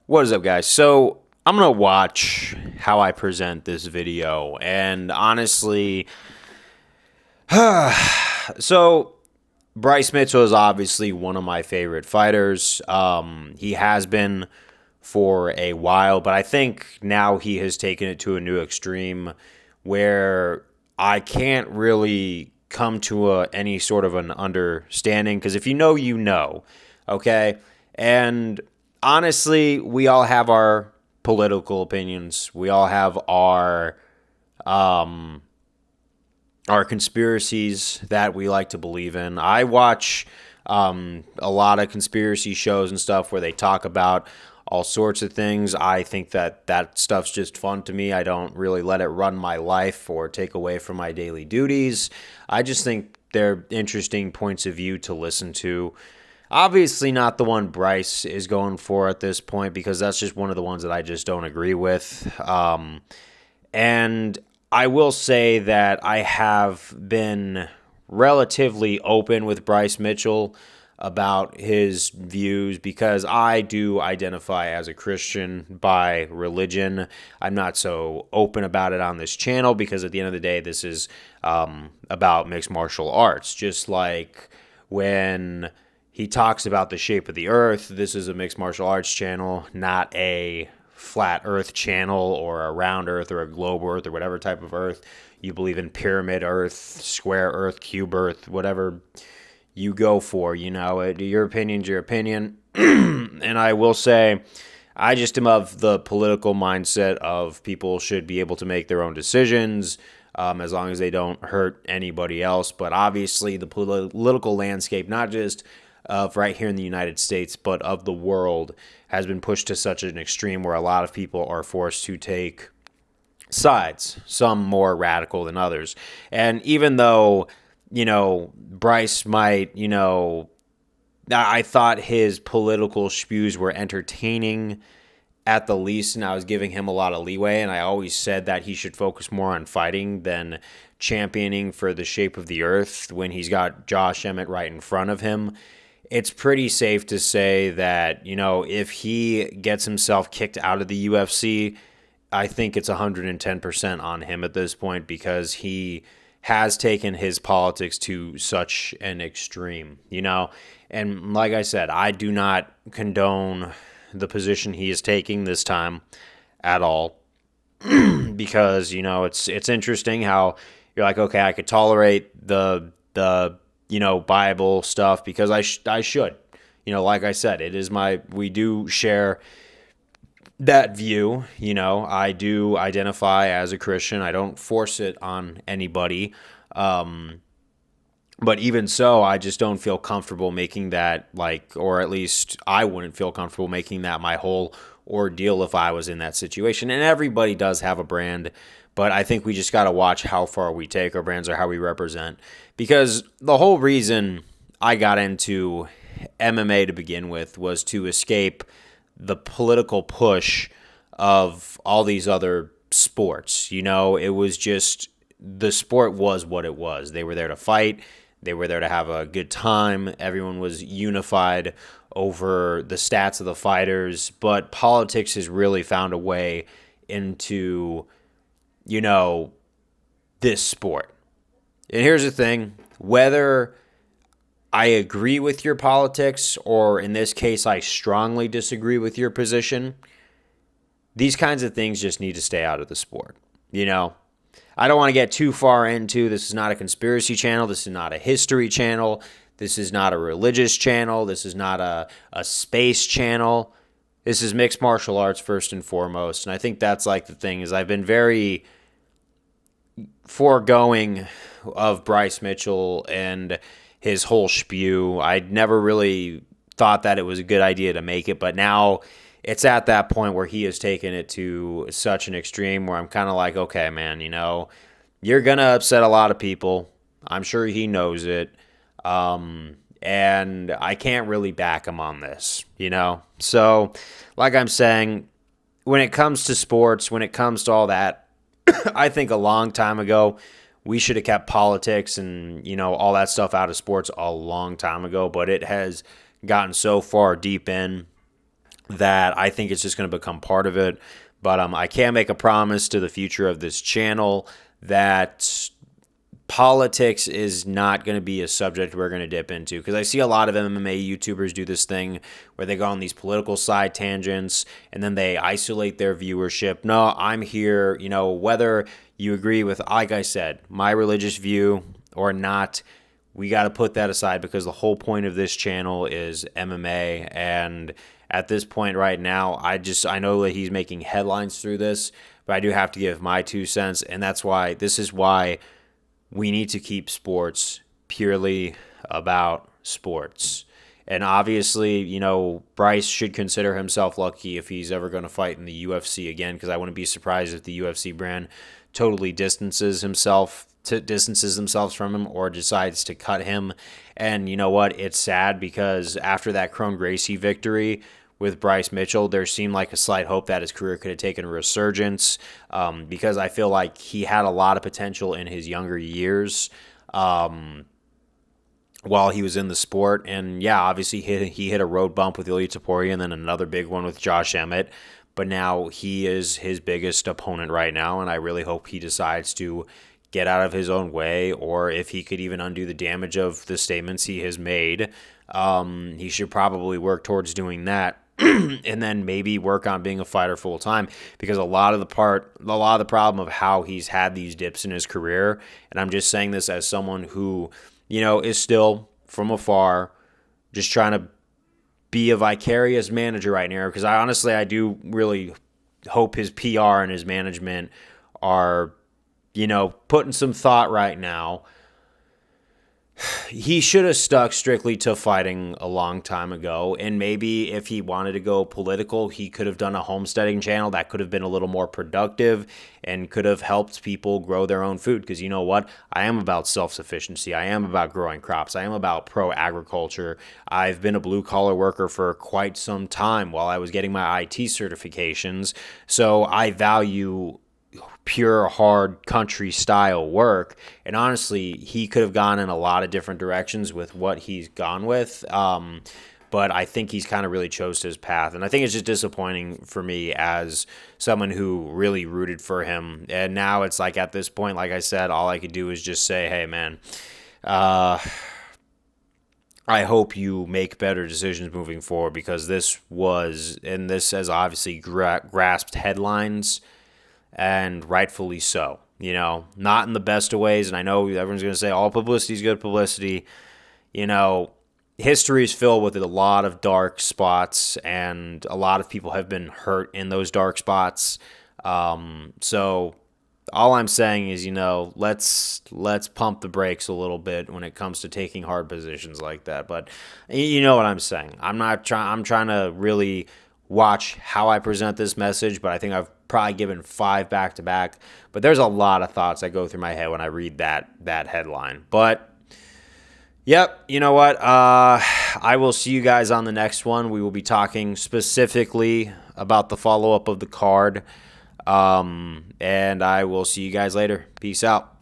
What is up, guys? So I'm gonna watch how I present this video, and honestly, so Bryce Mitchell is obviously one of my favorite fighters. He has been for a while, but I think now he has taken it to a new extreme where I can't really come to any sort of an understanding because if you know, you know, okay? And honestly, we all have our political opinions. We all have um, our conspiracies that we like to believe in. I watch a lot of conspiracy shows and stuff where they talk about all sorts of things. I think that stuff's just fun to me. I don't really let it run my life or take away from my daily duties. I just think they're interesting points of view to listen to. Obviously, not the one Bryce is going for at this point because that's just one of the ones that I just don't agree with. And I will say that I have been relatively open with Bryce Mitchell about his views because I do identify as a Christian by religion. I'm not so open about it on this channel because at the end of the day, this is about mixed martial arts. Just like when he talks about the shape of the earth, this is a mixed martial arts channel, not a flat earth channel or a round earth or a globe earth or whatever type of earth you believe in, pyramid earth, square earth, cube earth, whatever you go for. Your opinion's your opinion. And I will say, I just am of the political mindset of people should be able to make their own decisions as long as they don't hurt anybody else. But obviously, the political landscape, not just of right here in the United States, but of the world, has been pushed to such an extreme where a lot of people are forced to take sides, some more radical than others. And even though, Bryce might, I thought his political spews were entertaining at the least, and I was giving him a lot of leeway, and I always said that he should focus more on fighting than championing for the shape of the earth when he's got Josh Emmett right in front of him. It's pretty safe to say that, if he gets himself kicked out of the UFC, I think it's 110% on him at this point because he has taken his politics to such an extreme, And like I said, I do not condone the position he is taking this time at all because, it's interesting how you're like, okay, I could tolerate the Bible stuff because I should. Like I said, we do share that view. I do identify as a Christian. I don't force it on anybody. But even so, I just don't feel comfortable making that or at least I wouldn't feel comfortable making that my whole ordeal if I was in that situation. And everybody does have a brand, but I think we just got to watch how far we take our brands or how we represent. Because the whole reason I got into MMA to begin with was to escape the political push of all these other sports. It was just the sport was what it was. They were there to fight. They were there to have a good time. Everyone was unified over the stats of the fighters. But politics has really found a way into, this sport. And here's the thing. Whether I agree with your politics or in this case I strongly disagree with your position, these kinds of things just need to stay out of the sport. I don't want to get too far into this is not a conspiracy channel. This is not a history channel. This is not a religious channel. This is not a space channel. This is mixed martial arts first and foremost. And I think that's the thing is I've been very foregoing of Bryce Mitchell and his whole spew. I never really thought that it was a good idea to make it, but now it's at that point where he has taken it to such an extreme where I'm kind of like, okay, man, you're going to upset a lot of people. I'm sure he knows it. And I can't really back him on this, So, like I'm saying, when it comes to sports, when it comes to all that, I think a long time ago, we should have kept politics and, all that stuff out of sports a long time ago, but it has gotten so far deep in that I think it's just going to become part of it. But I can make a promise to the future of this channel that politics is not going to be a subject we're going to dip into, because I see a lot of MMA YouTubers do this thing where they go on these political side tangents and then they isolate their viewership. No, I'm here, whether you agree with, like I said, my religious view or not, we got to put that aside, because the whole point of this channel is MMA. And at this point right now, I know that he's making headlines through this, but I do have to give my 2 cents. And this is why we need to keep sports purely about sports. And obviously, Bryce should consider himself lucky if he's ever going to fight in the UFC again, because I wouldn't be surprised if the UFC brand totally distances themselves from him or decides to cut him. And you know what? It's sad, because after that Kron Gracie victory with Bryce Mitchell, there seemed like a slight hope that his career could have taken a resurgence, because I feel like he had a lot of potential in his younger years while he was in the sport. And yeah, obviously he hit a road bump with Ilya Taporia and then another big one with Josh Emmett. But now he is his biggest opponent right now, and I really hope he decides to get out of his own way, or if he could even undo the damage of the statements he has made. He should probably work towards doing that. And then maybe work on being a fighter full time, because a lot of the problem of how he's had these dips in his career, and I'm just saying this as someone who, is still from afar just trying to be a vicarious manager right now, because I do really hope his PR and his management are, putting some thought right now. He should have stuck strictly to fighting a long time ago, and maybe if he wanted to go political, he could have done a homesteading channel that could have been a little more productive and could have helped people grow their own food, because you know what? I am about self-sufficiency. I am about growing crops. I am about pro-agriculture. I've been a blue-collar worker for quite some time while I was getting my IT certifications, so I value pure hard country style work. And honestly, he could have gone in a lot of different directions with what he's gone with, but I think he's kind of really chose his path, and I think it's just disappointing for me as someone who really rooted for him. And now it's like, at this point, like I said, all I could do is just say, hey man, I hope you make better decisions moving forward, because this has obviously grasped headlines, and rightfully so. Not in the best of ways, and I know everyone's going to say all publicity is good publicity. History is filled with a lot of dark spots, and a lot of people have been hurt in those dark spots. So all I'm saying is, let's pump the brakes a little bit when it comes to taking hard positions like that. But you know what I'm saying. I'm trying to really watch how I present this message, but I think I've probably given 5 back-to-back. But there's a lot of thoughts that go through my head when I read that headline. But yep, you know what? I will see you guys on the next one. We will be talking specifically about the follow-up of the card. And I will see you guys later. Peace out.